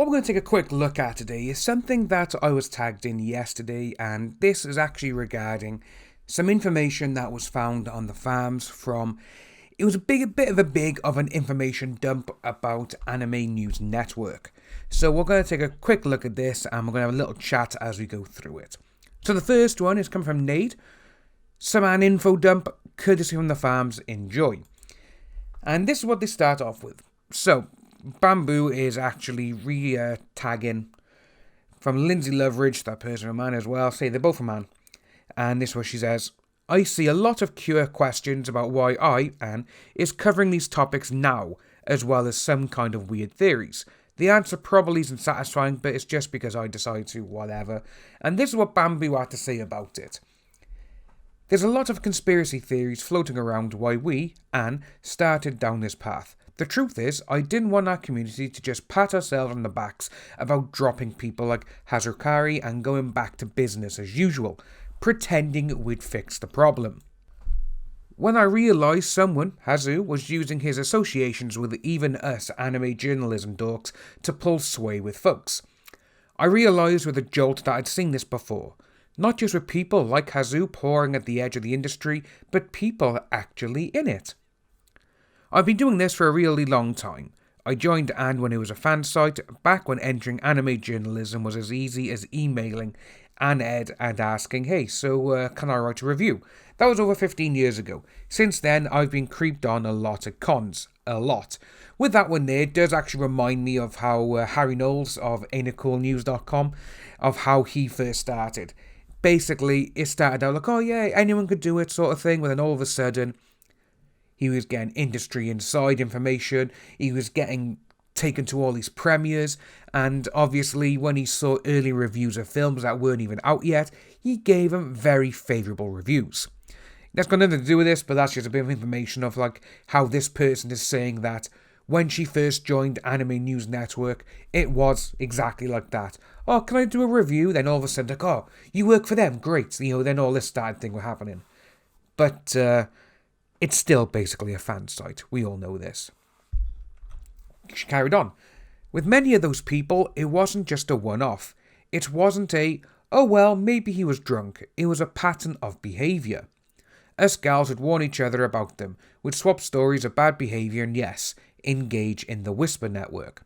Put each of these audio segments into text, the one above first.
What we're going to take a quick look at today is something that I was tagged in yesterday, and this is actually regarding some information that was found on the farms from... It was a bit of an information dump about Anime News Network. So we're going to take a quick look at this, and we're going to have a little chat as we go through it. So the first one is coming from Nate. Some an info dump, courtesy from the farms. Enjoy. And this is what they start off with. So, Bamboo is actually tagging from Lindsay Loveridge, that person a man as well, say they're both a man. And this is what she says: I see a lot of questions about why Anne, is covering these topics now, as well as some kind of weird theories. The answer probably isn't satisfying, but it's just because I decide to, whatever. And this is what Bamboo had to say about it. There's a lot of conspiracy theories floating around why we, Anne, started down this path. The truth is, I didn't want our community to just pat ourselves on the backs about dropping people like Hazukari and going back to business as usual, pretending we'd fix the problem. When I realised someone, Hazu, was using his associations with even us anime journalism dorks to pull sway with folks. I realised with a jolt that I'd seen this before. Not just with people like Hazu pouring at the edge of the industry, but people actually in it. I've been doing this for a really long time. I joined Anne when it was a fan site, back when entering anime journalism was as easy as emailing Anne Ed and asking, hey, so can I write a review? That was over 15 years ago. Since then, I've been creeped on a lot at cons. A lot. With that one there, it does actually remind me of how Harry Knowles of AinaCoolNews.com, of how he first started. Basically, it started out like, oh yeah, anyone could do it sort of thing, but then all of a sudden, he was getting industry inside information, he was getting taken to all these premieres, and obviously when he saw early reviews of films that weren't even out yet, he gave them very favourable reviews. That's got nothing to do with this, but that's just a bit of information of like how this person is saying that when she first joined Anime News Network, it was exactly like that. Oh, can I do a review? Then all of a sudden, like, oh, you work for them, great. Then all this started thing was happening. But, it's still basically a fan site. We all know this. She carried on. With many of those people, it wasn't just a one-off. It wasn't a, oh well, maybe he was drunk. It was a pattern of behaviour. Us gals would warn each other about them, would swap stories of bad behaviour, and yes, engage in the Whisper Network.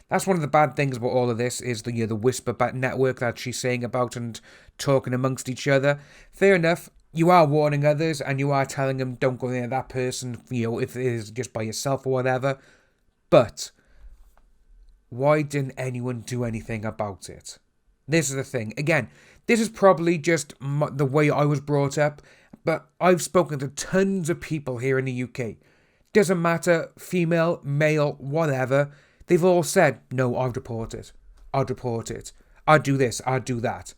That's one of the bad things about all of this, is the Whisper Network that she's saying about and talking amongst each other. Fair enough. You are warning others, and you are telling them don't go near that person, if it is just by yourself or whatever. But why didn't anyone do anything about it? This is the thing. Again, this is probably just the way I was brought up, but I've spoken to tons of people here in the UK. Doesn't matter, female, male, whatever. They've all said, no, I'd report it. I'd report it. I'd do this, I'd do that.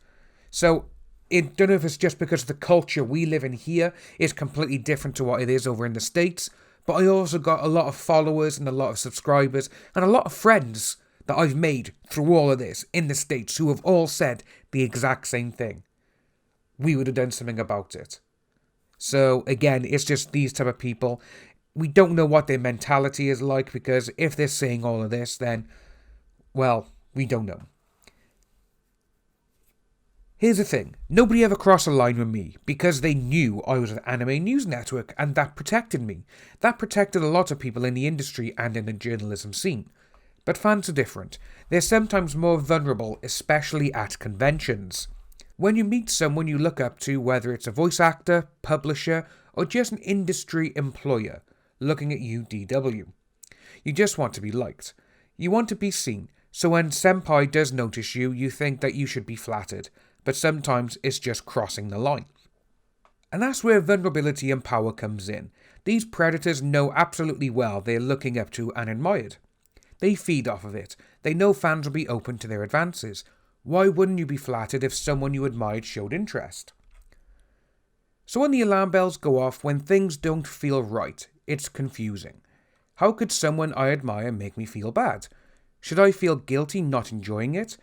So, I don't know if it's just because the culture we live in here is completely different to what it is over in the States, but I also got a lot of followers and a lot of subscribers and a lot of friends that I've made through all of this in the States who have all said the exact same thing. We would have done something about it. So again, it's just these type of people. We don't know what their mentality is like, because if they're saying all of this, then, well, we don't know. Here's the thing, nobody ever crossed a line with me because they knew I was an Anime News Network, and that protected me. That protected a lot of people in the industry and in the journalism scene. But fans are different. They're sometimes more vulnerable, especially at conventions. When you meet someone you look up to, whether it's a voice actor, publisher, or just an industry employer, looking at you, DW. You just want to be liked. You want to be seen, so when Senpai does notice you, you think that you should be flattered. But sometimes it's just crossing the line. And that's where vulnerability and power comes in. These predators know absolutely well they're looking up to and admired. They feed off of it. They know fans will be open to their advances. Why wouldn't you be flattered if someone you admired showed interest? So when the alarm bells go off, when things don't feel right, it's confusing. How could someone I admire make me feel bad? Should I feel guilty not enjoying it?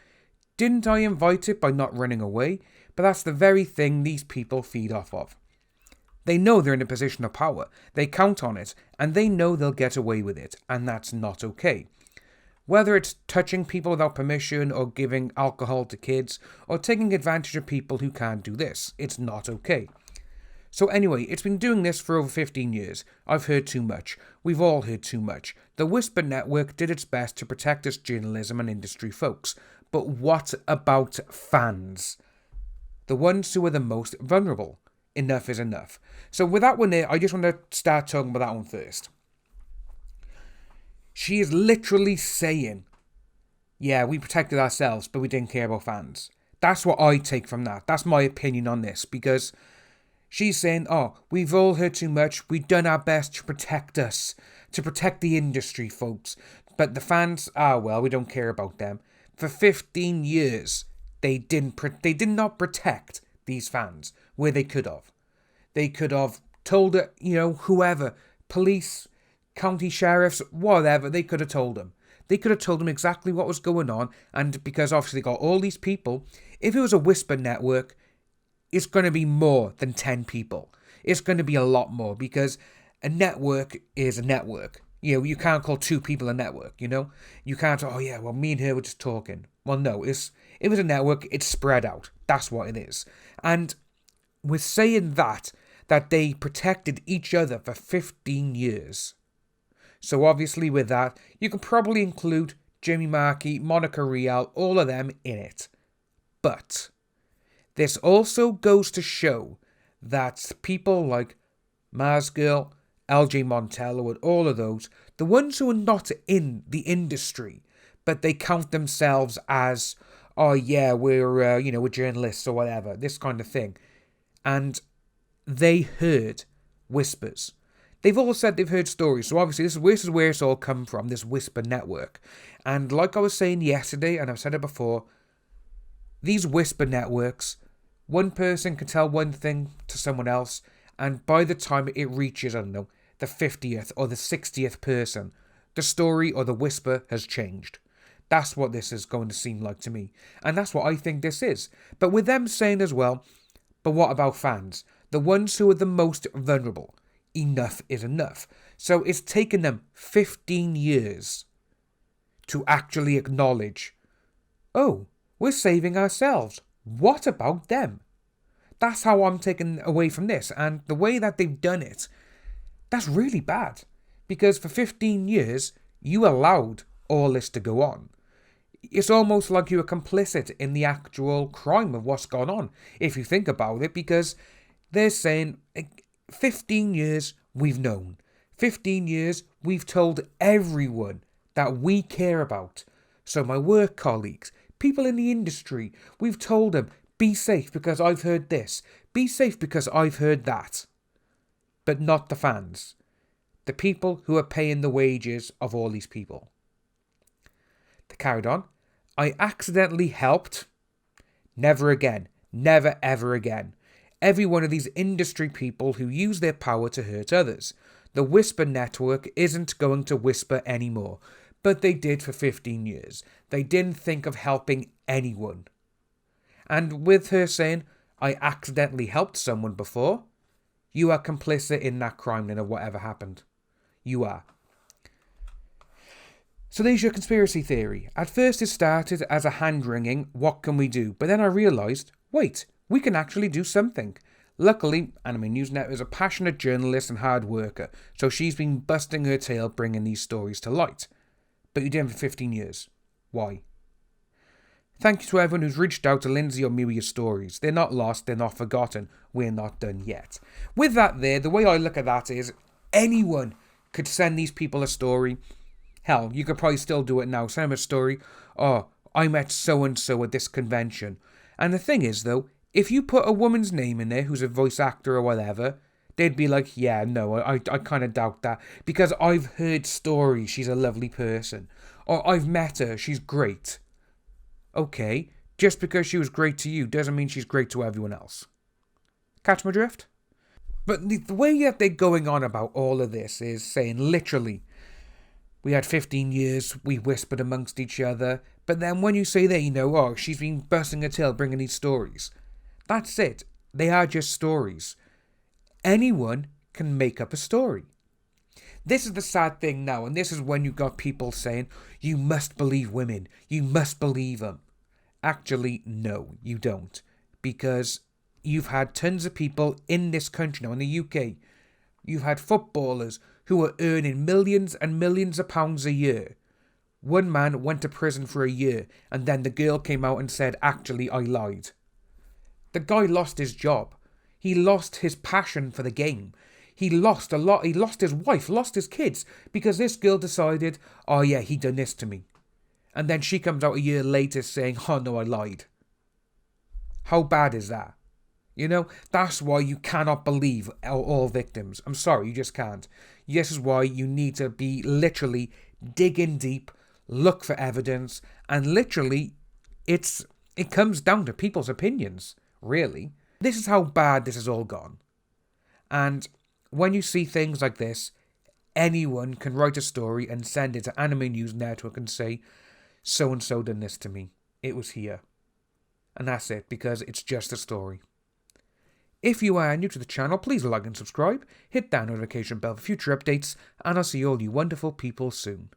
Didn't I invite it by not running away? But that's the very thing these people feed off of. They know they're in a position of power, they count on it, and they know they'll get away with it, and that's not okay. Whether it's touching people without permission or giving alcohol to kids or taking advantage of people who can't do this, it's not okay. So anyway, it's been doing this for over 15 years. I've heard too much. We've all heard too much. The Whisper Network did its best to protect us journalism and industry folks. But what about fans? The ones who are the most vulnerable. Enough is enough. So with that one there, I just want to start talking about that one first. She is literally saying, yeah, we protected ourselves, but we didn't care about fans. That's what I take from that. That's my opinion on this, because she's saying, oh, we've all heard too much. We've done our best to protect us, to protect the industry, folks. But the fans, well, we don't care about them. For 15 years, they did not protect these fans where they could have. They could have told it, whoever, police, county sheriffs, whatever, they could have told them. They could have told them exactly what was going on, and because obviously they got all these people, if it was a Whisper Network, it's going to be more than 10 people. It's going to be a lot more, because a network is a network. You can't call two people a network, You can't, me and her were just talking. Well, no, if it was a network, it's spread out. That's what it is. And with saying that they protected each other for 15 years. So obviously with that, you can probably include Jimmy Markey, Monica Rial, all of them in it. But this also goes to show that people like Mars Girl, LJ Montello, and all of those, the ones who are not in the industry, but they count themselves as, we're journalists or whatever, this kind of thing. And they heard whispers. They've all said they've heard stories. So obviously this is where it's all come from, this Whisper Network. And like I was saying yesterday, and I've said it before, these Whisper Networks, one person can tell one thing to someone else, and by the time it reaches, I don't know, the 50th or the 60th person, the story or the whisper has changed. That's what this is going to seem like to me. And that's what I think this is. But with them saying as well, but what about fans? The ones who are the most vulnerable. Enough is enough. So it's taken them 15 years to actually acknowledge, oh, we're saving ourselves. What about them? That's how I'm taken away from this. And the way that they've done it, that's really bad. Because for 15 years, you allowed all this to go on. It's almost like you were complicit in the actual crime of what's gone on, if you think about it, because they're saying 15 years we've known. 15 years we've told everyone that we care about. So my work colleagues, people in the industry, we've told them, be safe because I've heard this. Be safe because I've heard that. But not the fans. The people who are paying the wages of all these people. They carried on. I accidentally helped. Never again. Never ever again. Every one of these industry people who use their power to hurt others. The Whisper Network isn't going to whisper anymore. But they did for 15 years. They didn't think of helping anyone. And with her saying, I accidentally helped someone before, you are complicit in that crime then of whatever happened. You are. So there's your conspiracy theory. At first it started as a hand-wringing, what can we do? But then I realised, wait, we can actually do something. Luckily, Anime Newsnet is a passionate journalist and hard worker, so she's been busting her tail bringing these stories to light. But you did them for 15 years. Why? Thank you to everyone who's reached out to Lindsay or me with your stories. They're not lost, they're not forgotten. We're not done yet. With that there, the way I look at that is anyone could send these people a story. Hell, you could probably still do it now. Send them a story. Oh, I met so-and-so at this convention. And the thing is, though, if you put a woman's name in there who's a voice actor or whatever, they'd be like, yeah, no, I kind of doubt that. Because I've heard stories, she's a lovely person. Or I've met her, she's great. Okay, just because she was great to you doesn't mean she's great to everyone else. Catch my drift? But the way that they're going on about all of this is saying literally, we had 15 years, we whispered amongst each other, but then when you say that, she's been busting her tail bringing these stories. That's it. They are just stories. Anyone can make up a story. this is the sad thing now, and this is when you got people saying, you must believe women, you must believe them. Actually, no, you don't. Because you've had tons of people in this country now, in the UK, you've had footballers who are earning millions and millions of pounds a year. One man went to prison for a year, and then the girl came out and said, actually, I lied. The guy lost his job. He lost his passion for the game. He lost a lot. He lost his wife, lost his kids, because this girl decided, oh yeah, he done this to me. And then she comes out a year later saying, oh no, I lied. How bad is that? You know, that's why you cannot believe all victims. I'm sorry, you just can't. This is why you need to be literally digging deep, look for evidence, and literally, it comes down to people's opinions, really. This is how bad this has all gone. And when you see things like this, anyone can write a story and send it to Anime News Network and say, so-and-so done this to me. It was here. And that's it, because it's just a story. If you are new to the channel, please like and subscribe, hit that notification bell for future updates, and I'll see all you wonderful people soon.